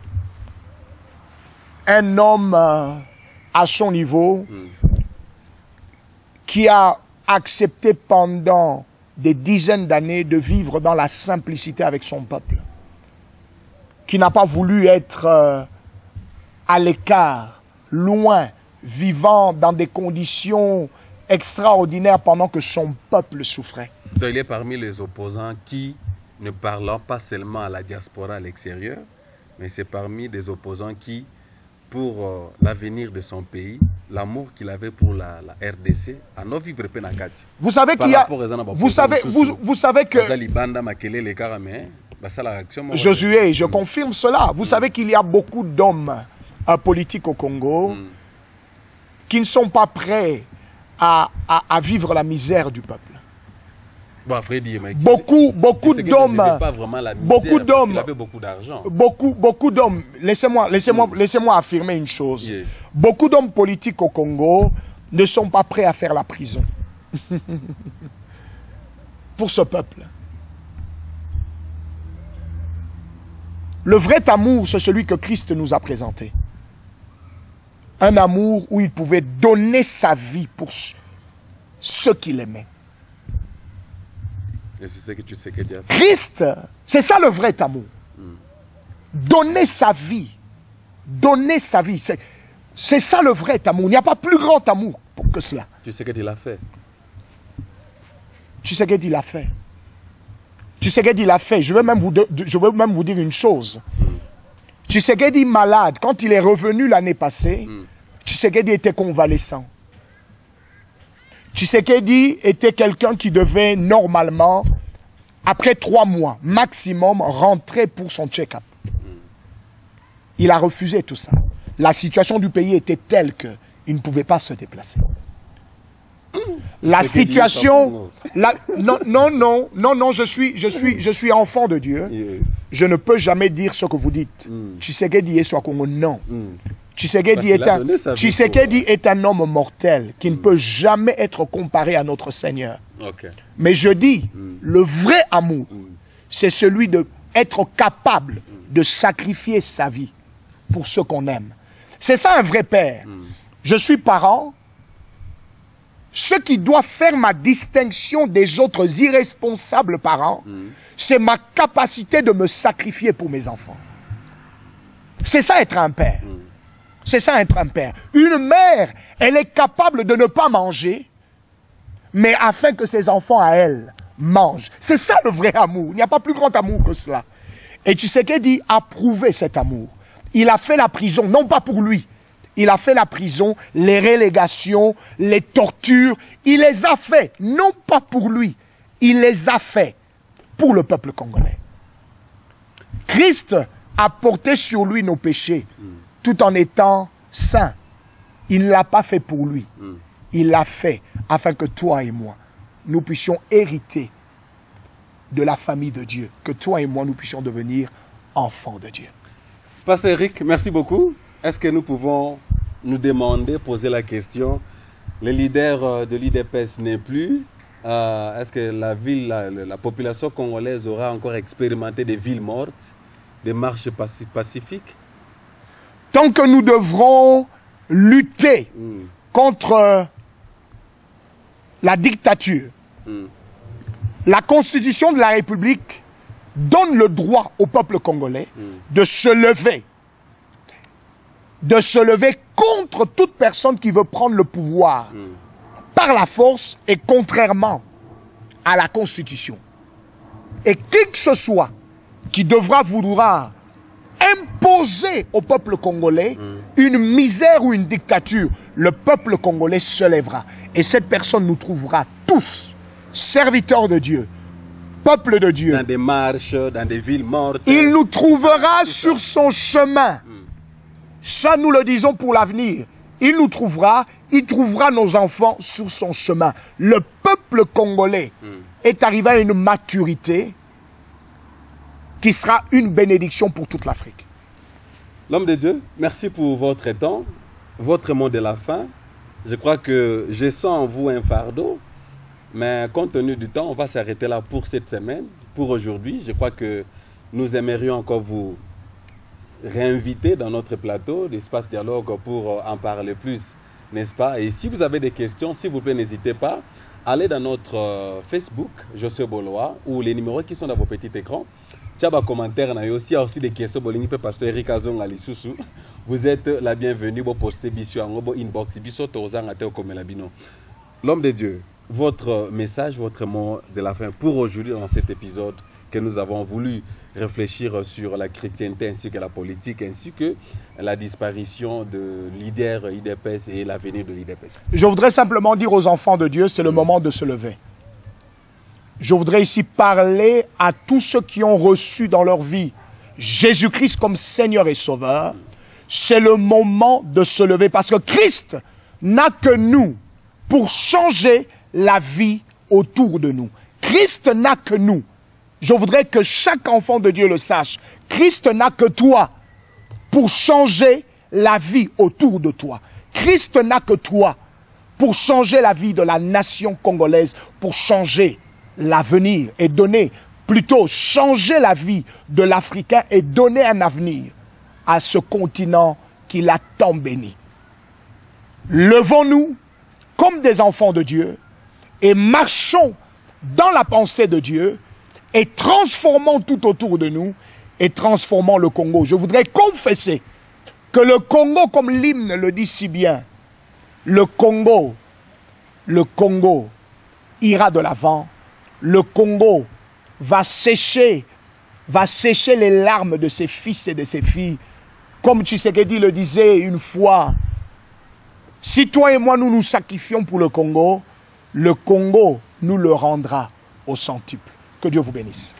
un homme à son niveau qui a accepté pendant des dizaines d'années de vivre dans la simplicité avec son peuple, qui n'a pas voulu être à l'écart, loin, vivant dans des conditions extraordinaires pendant que son peuple souffrait.
Donc, il est parmi les opposants qui ne parlent pas seulement à la diaspora à l'extérieur, mais c'est parmi des opposants qui, pour l'avenir de son pays, l'amour qu'il avait pour la RDC, a non vivre penagati.
Vous savez qu'il y a... Vous savez que... Josué, je confirme cela. Vous savez qu'il y a beaucoup d'hommes politiques au Congo qui ne sont pas prêts à vivre la misère du peuple.
Bon,
beaucoup d'hommes, beaucoup d'hommes, laissez-moi affirmer une chose. Beaucoup d'hommes politiques au Congo ne sont pas prêts à faire la prison pour ce peuple. Le vrai amour, c'est celui que Christ nous a présenté. Un amour où il pouvait donner sa vie pour ceux qu'il aimait.
Et c'est ce que tu sais que Dieu a fait.
Christ, c'est ça le vrai amour. Donner sa vie. Donner sa vie. C'est ça le vrai amour. Il n'y a pas plus grand amour que cela.
Tu sais que Dieu l'a fait.
Tu sais que Dieu l'a fait. Tu sais que Dieu l'a fait. Je veux même vous dire une chose. Tu sais que Dieu est malade. Quand il est revenu l'année passée, tu sais que Dieu était convalescent. Tu sais que Dieu était quelqu'un qui devait normalement, après 3 mois maximum, rentrer pour son check-up. Il a refusé tout ça. La situation du pays était telle qu'il ne pouvait pas se déplacer. La situation... Non, je suis enfant de Dieu.
Yes.
Je ne peux jamais dire ce que vous dites. Tshisekedi est soit Congo, non. Tshisekedi est un homme mortel qui ne peut jamais être comparé à notre Seigneur.
Okay.
Mais je dis, le vrai amour, c'est celui d'être capable de sacrifier sa vie pour ceux qu'on aime. C'est ça un vrai père. Je suis parent. Ce qui doit faire ma distinction des autres irresponsables parents, c'est ma capacité de me sacrifier pour mes enfants. C'est ça être un père. C'est ça être un père. Une mère, elle est capable de ne pas manger, mais afin que ses enfants à elle mangent. C'est ça le vrai amour. Il n'y a pas plus grand amour que cela. Et Tshisekedi a prouvé cet amour. Il a fait la prison, non pas pour lui. Il a fait la prison, les relégations, les tortures. Il les a fait, non pas pour lui. Il les a fait pour le peuple congolais. Christ a porté sur lui nos péchés, tout en étant saint. Il ne l'a pas fait pour lui. Il l'a fait afin que toi et moi, nous puissions hériter de la famille de Dieu. Que toi et moi, nous puissions devenir enfants de Dieu.
Pasteur Eric, merci beaucoup. Est-ce que nous pouvons nous demander, poser la question, le leader de l'UDPS n'est plus, est-ce que la population congolaise aura encore expérimenté des villes mortes, des marches pacifiques?
Tant que nous devrons lutter contre la dictature, la constitution de la République donne le droit au peuple congolais de se lever contre toute personne qui veut prendre le pouvoir par la force et contrairement à la Constitution. Et qui que ce soit qui devra vouloir imposer au peuple congolais une misère ou une dictature, le peuple congolais se lèvera. Et cette personne nous trouvera tous serviteurs de Dieu, peuple de Dieu.
Dans des marches, dans des villes mortes.
Il nous trouvera sur son chemin. Ça, nous le disons pour l'avenir. Il nous trouvera, il trouvera nos enfants sur son chemin. Le peuple congolais est arrivé à une maturité qui sera une bénédiction pour toute l'Afrique.
L'homme de Dieu, merci pour votre temps, votre mot de la fin. Je crois que je sens en vous un fardeau, mais compte tenu du temps, on va s'arrêter là pour cette semaine, pour aujourd'hui. Je crois que nous aimerions encore vous réinviter dans notre plateau d'Espace Dialogue pour en parler plus, n'est-ce pas? Et si vous avez des questions, s'il vous plaît, n'hésitez pas. Allez dans notre Facebook, Josué Boloa, ou les numéros qui sont dans vos petits écrans. Tiens, bah, commentaire, il y a aussi des questions. Pasteur Eric Azong Alisusu. Vous êtes la bienvenue. Vous postez bisou en inbox. Bisou tozang ate comme la bino. L'homme de Dieu, votre message, votre mot de la fin pour aujourd'hui dans cet épisode que nous avons voulu réfléchir sur la chrétienté ainsi que la politique, ainsi que la disparition de leaders IDPS et l'avenir de l'IDPS.
Je voudrais simplement dire aux enfants de Dieu, c'est le moment de se lever. Je voudrais ici parler à tous ceux qui ont reçu dans leur vie Jésus-Christ comme Seigneur et Sauveur. C'est le moment de se lever parce que Christ n'a que nous pour changer la vie autour de nous. Christ n'a que nous. Je voudrais que chaque enfant de Dieu le sache. Christ n'a que toi pour changer la vie autour de toi. Christ n'a que toi pour changer la vie de la nation congolaise, pour changer l'avenir et donner, plutôt changer la vie de l'Africain et donner un avenir à ce continent qui l'a tant béni. Levons-nous comme des enfants de Dieu et marchons dans la pensée de Dieu et transformons tout autour de nous et transformons le Congo. Je voudrais confesser que le Congo, comme l'hymne le dit si bien, le Congo ira de l'avant. Le Congo va sécher les larmes de ses fils et de ses filles. Comme Tshisekedi le disait une fois, si toi et moi nous nous sacrifions pour le Congo nous le rendra au centuple. Que Dieu vous bénisse.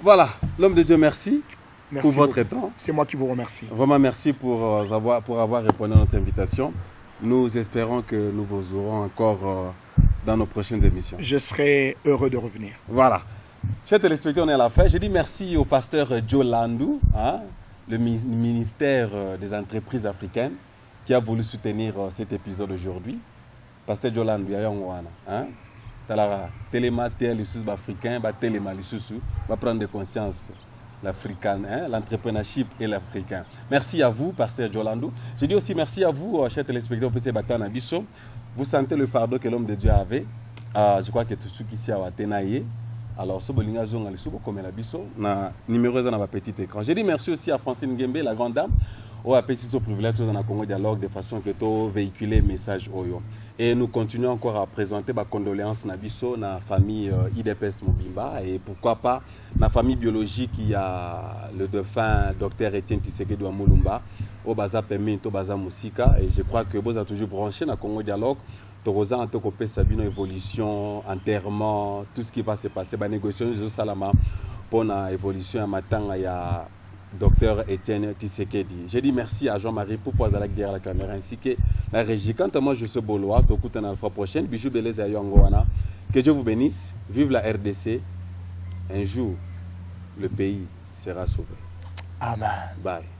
Voilà, l'homme de Dieu, merci
Merci
pour votre
beaucoup.
temps.
C'est moi qui vous remercie.
Vraiment merci pour avoir répondu à notre invitation. Nous espérons que nous vous aurons encore dans nos prochaines émissions.
Je serai heureux de revenir.
Voilà. Chers téléspectateurs, on est à la fin. Je dis merci au pasteur Joe Landou, le ministère des entreprises africaines, qui a voulu soutenir cet épisode aujourd'hui. Pasteur Joe Landou, Téléma africain, Téléma va prendre conscience l'entrepreneurship et l'africain. Merci à vous, pasteur Joe Landou. Je dis aussi merci à vous, chers téléspectateurs, vous sentez le fardeau que l'homme de Dieu avait. Je crois que tout ce qui s'y a atteint. Alors, ce bolinga zonga le subo comme la biso na numéro dans ma petit écran. Je dis merci aussi à Francine Gembe, la grande dame, au APC ce privilège dans la Congo Dialogue de façon que to véhiculer message oyo. Et nous continuons encore à présenter ma condoléances na biso na famille IDPS Mobimba et pourquoi pas na famille biologique qui a le défunt docteur Etienne Tshisekedi wa Mulumba au baza Pemi to baza Musika et je crois que vous avez toujours branché na Congo Dialogue. Toroza en tant que Sabino évolution, enterrement, tout ce qui va se passer, la négociation de Salama pour la évolution à matin il y a docteur Etienne Tshisekedi. Je dis merci à Jean-Marie pour poser la derrière la caméra ainsi que la régie. Quant à moi, je suis Bolois, tu écoutes la fois prochaine. Bijou Beleza Yangoana. Que Dieu vous bénisse. Vive la RDC. Un jour, le pays sera sauvé.
Amen.
Bye.